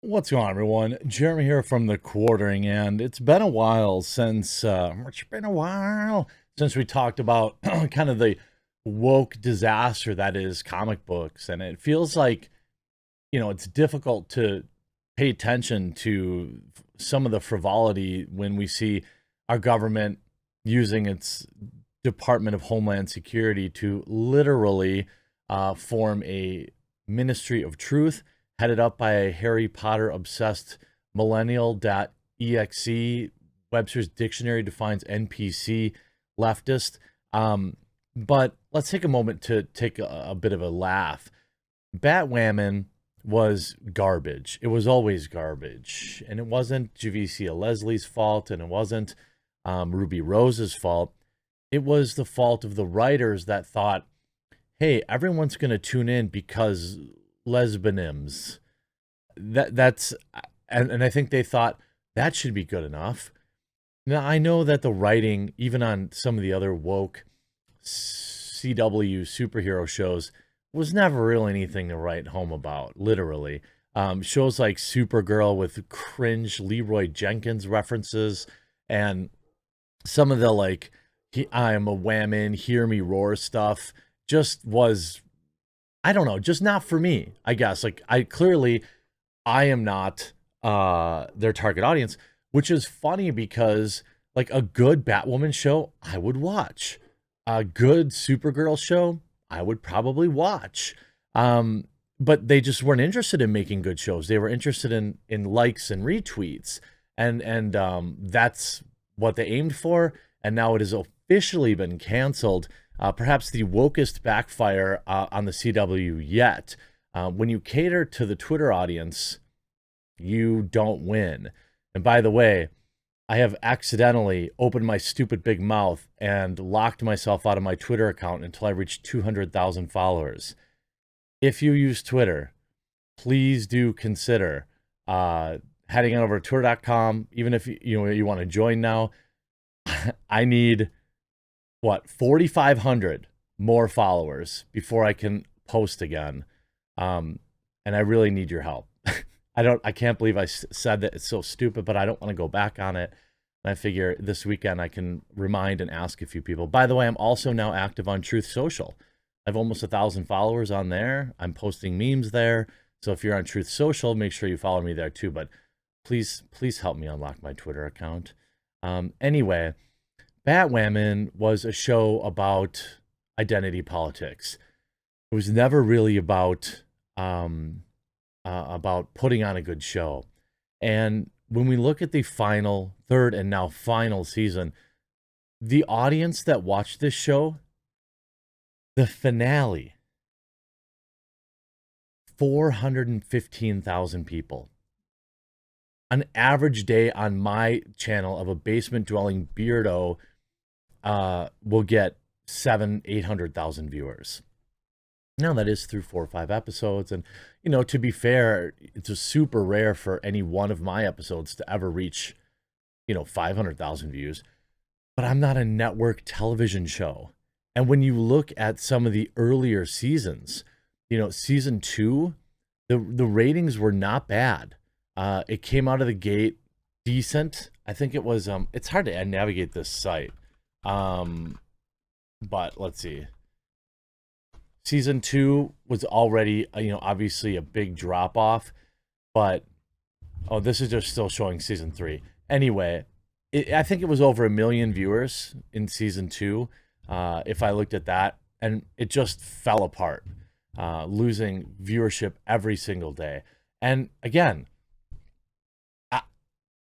What's going on, everyone? Jeremy here from the Quartering, and it's been a while since we talked about kind of the woke disaster that is comic books, and it feels like it's difficult to pay attention to some of the frivolity when we see our government using its Department of Homeland Security to literally form a Ministry of Truth headed up by a Harry Potter obsessed millennial.exe. Webster's dictionary defines NPC leftist. But let's take a moment to take a bit of a laugh. Batwoman was garbage. It was always garbage. And it wasn't Javicia Leslie's fault, and it wasn't Ruby Rose's fault. It was the fault of the writers that thought, hey, everyone's going to tune in because lesbianims. That's and I think they thought that should be good enough. Now I know that the writing, even on some of the other woke CW superhero shows, was never really anything to write home about. Literally, shows like Supergirl with cringe Leroy Jenkins references, and some of the like, I'm a whammon, hear me roar stuff just was, I don't know, just not for me, I guess. Like I am not their target audience, which is funny because like a good Batwoman show I would watch. A good Supergirl show I would probably watch. But they just weren't interested in making good shows. They were interested in likes and retweets. And that's what they aimed for, and now it has officially been canceled. Perhaps the wokest backfire on the CW yet. When you cater to the Twitter audience, you don't win. And by the way, I have accidentally opened my stupid big mouth and locked myself out of my Twitter account until I reached 200,000 followers. If you use Twitter, please do consider heading on over to twitter.com. Even if you want to join now, I need 4,500 more followers before I can post again. And I really need your help. I can't believe I said that. It's so stupid, but I don't want to go back on it. And I figure this weekend I can remind and ask a few people. By the way, I'm also now active on Truth Social. I have almost 1,000 followers on there. I'm posting memes there. So if you're on Truth Social, make sure you follow me there too. But please help me unlock my Twitter account. Anyway, Batwoman was a show about identity politics. It was never really about putting on a good show. And when we look at the final, third, and now final season, the audience that watched this show, the finale, 415,000 people. An average day on my channel of a basement dwelling beardo will get 800,000 viewers. Now that is through 4 or 5 episodes, and to be fair, it's a super rare for any one of my episodes to ever reach 500,000 views. But I'm not a network television show, and when you look at some of the earlier seasons, season 2, the ratings were not bad. It came out of the gate decent. I think it was it's hard to navigate this site, but let's see. Season 2 was already, obviously a big drop off, but this is just still showing season 3. Anyway, I think it was over 1 million viewers in season 2. If I looked at that, and it just fell apart, losing viewership every single day. And again,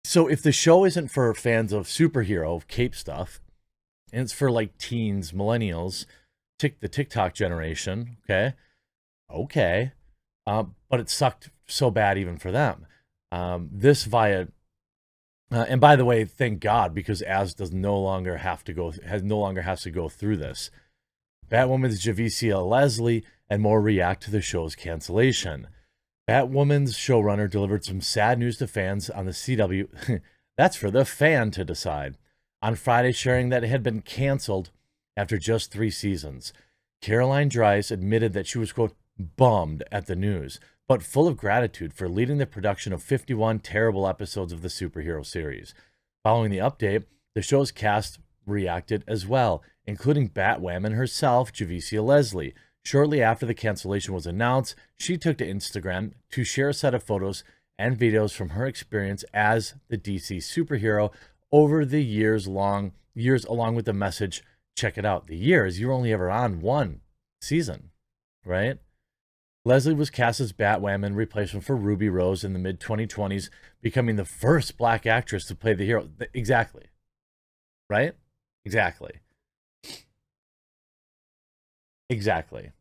so if the show isn't for fans of superhero, of cape stuff, and it's for like teens, millennials, the TikTok generation, okay, but it sucked so bad even for them. And by the way, thank God, because Az has no longer has to go through this. Batwoman's Javicia Leslie and more react to the show's cancellation. Batwoman's showrunner delivered some sad news to fans on the CW. That's for the fan to decide. On Friday, sharing that it had been canceled after just 3 seasons. Caroline Dries admitted that she was, quote, bummed at the news, but full of gratitude for leading the production of 51 terrible episodes of the superhero series. Following the update, the show's cast reacted as well, including Batwoman herself, Javicia Leslie. Shortly after the cancellation was announced, she took to Instagram to share a set of photos and videos from her experience as the DC superhero over the years along with the message, check it out. The years, you're only ever on one season, right? Leslie was cast as Batwoman, replacement for Ruby Rose in the mid-2020s, becoming the first black actress to play the hero. Exactly. Right? Exactly. Exactly.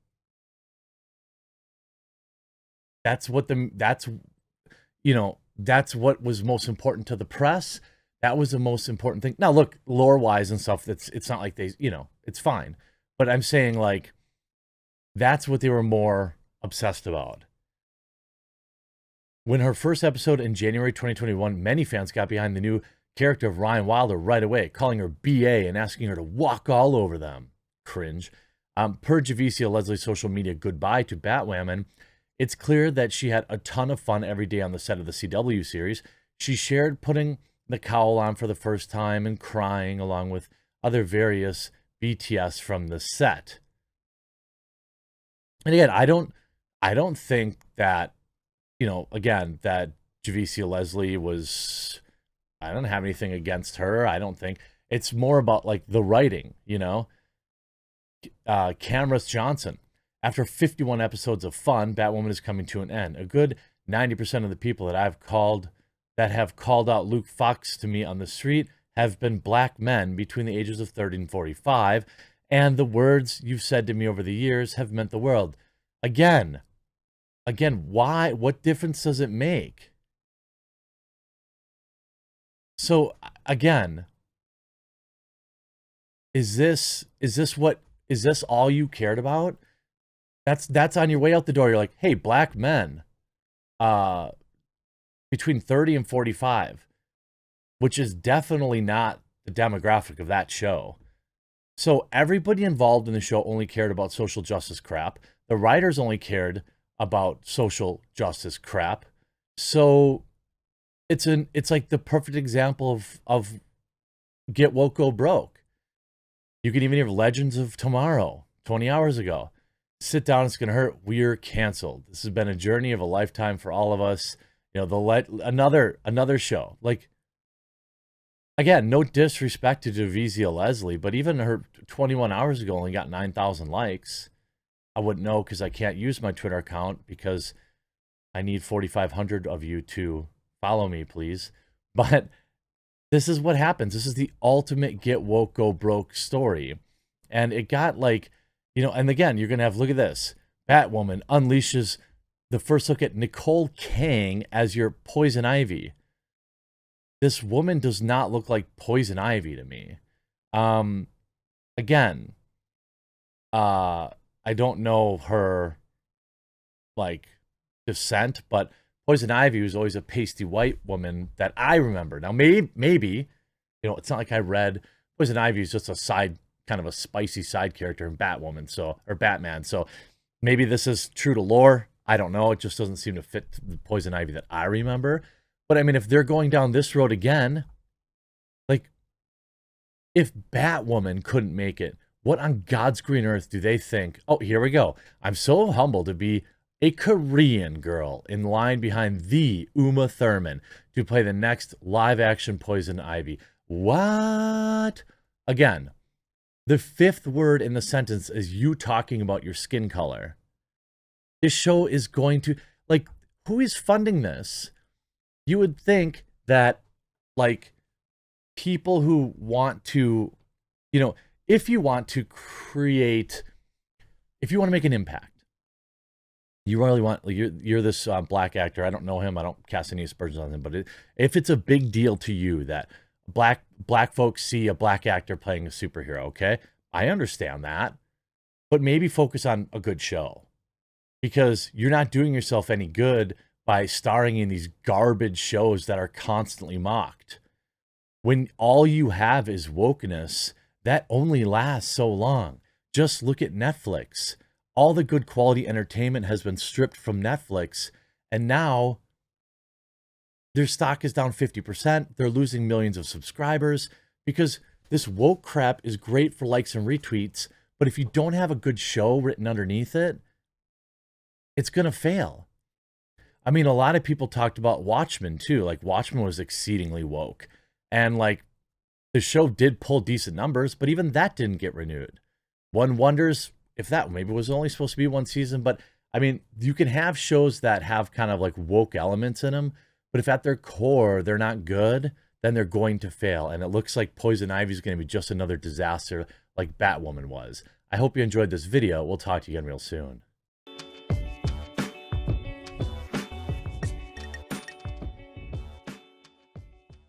That's what was most important to the press. That was the most important thing. Now, look, lore-wise and stuff, it's not like it's fine. But I'm saying, like, that's what they were more obsessed about. When her first episode in January 2021, many fans got behind the new character of Ryan Wilder right away, calling her BA and asking her to walk all over them. Cringe. Per Javicia Leslie's social media goodbye to Batwoman, it's clear that she had a ton of fun every day on the set of the CW series. She shared putting the cowl on for the first time and crying along with other various BTS from the set. And again, I don't think that, again, that Javicia Leslie was, I don't have anything against her. I don't think it's more about like the writing, Cameras Johnson. After 51 episodes of fun, Batwoman is coming to an end. A good 90% of the people that have called out Luke Fox to me on the street have been black men between the ages of 30 and 45, and the words you've said to me over the years have meant the world. Again, why? What difference does it make? So again, is this all you cared about? That's on your way out the door. You're like, hey, black men, between 30 and 45, which is definitely not the demographic of that show. So everybody involved in the show only cared about social justice crap. The writers only cared about social justice crap. So it's like the perfect example of get woke, go broke. You can even hear Legends of Tomorrow 20 hours ago. Sit down, it's going to hurt. We're canceled. This has been a journey of a lifetime for all of us. Another show. Like, again, no disrespect to Javicia Leslie, but even her 21 hours ago only got 9,000 likes. I wouldn't know because I can't use my Twitter account because I need 4,500 of you to follow me, please. But this is what happens. This is the ultimate get woke, go broke story. And it got like, and again, you're going to have, look at this. Batwoman unleashes the first look at Nicole Kang as your Poison Ivy. This woman does not look like Poison Ivy to me. Again, I don't know her, like, descent, but Poison Ivy was always a pasty white woman that I remember. Now, maybe, it's not like I read Poison Ivy is just a side, kind of a spicy side character in Batwoman, or Batman. So maybe this is true to lore. I don't know. It just doesn't seem to fit the Poison Ivy that I remember. But I mean, if they're going down this road again, like, if Batwoman couldn't make it, what on God's green earth do they think? Oh, here we go. I'm so humbled to be a Korean girl in line behind the Uma Thurman to play the next live-action Poison Ivy. What? Again, the fifth word in the sentence is you talking about your skin color. This show is going to, like, who is funding this? You would think that, like, people who want to, if you want to create, if you want to make an impact, you really want, you're this black actor. I don't know him. I don't cast any aspersions on him. But if it's a big deal to you that black folks see a black actor playing a superhero, okay, I understand that. But maybe focus on a good show, because you're not doing yourself any good by starring in these garbage shows that are constantly mocked. When all you have is wokeness, that only lasts so long. Just look at Netflix. all the good quality entertainment has been stripped from Netflix, and now their stock is down 50%. They're losing millions of subscribers because this woke crap is great for likes and retweets, but if you don't have a good show written underneath it, it's going to fail. I mean, a lot of people talked about Watchmen too. Like, Watchmen was exceedingly woke. And like, the show did pull decent numbers, but even that didn't get renewed. One wonders if that maybe was only supposed to be one season. But I mean, you can have shows that have kind of like woke elements in them, but if at their core they're not good, then they're going to fail. And it looks like Poison Ivy is going to be just another disaster like Batwoman was. I hope you enjoyed this video. We'll talk to you again real soon.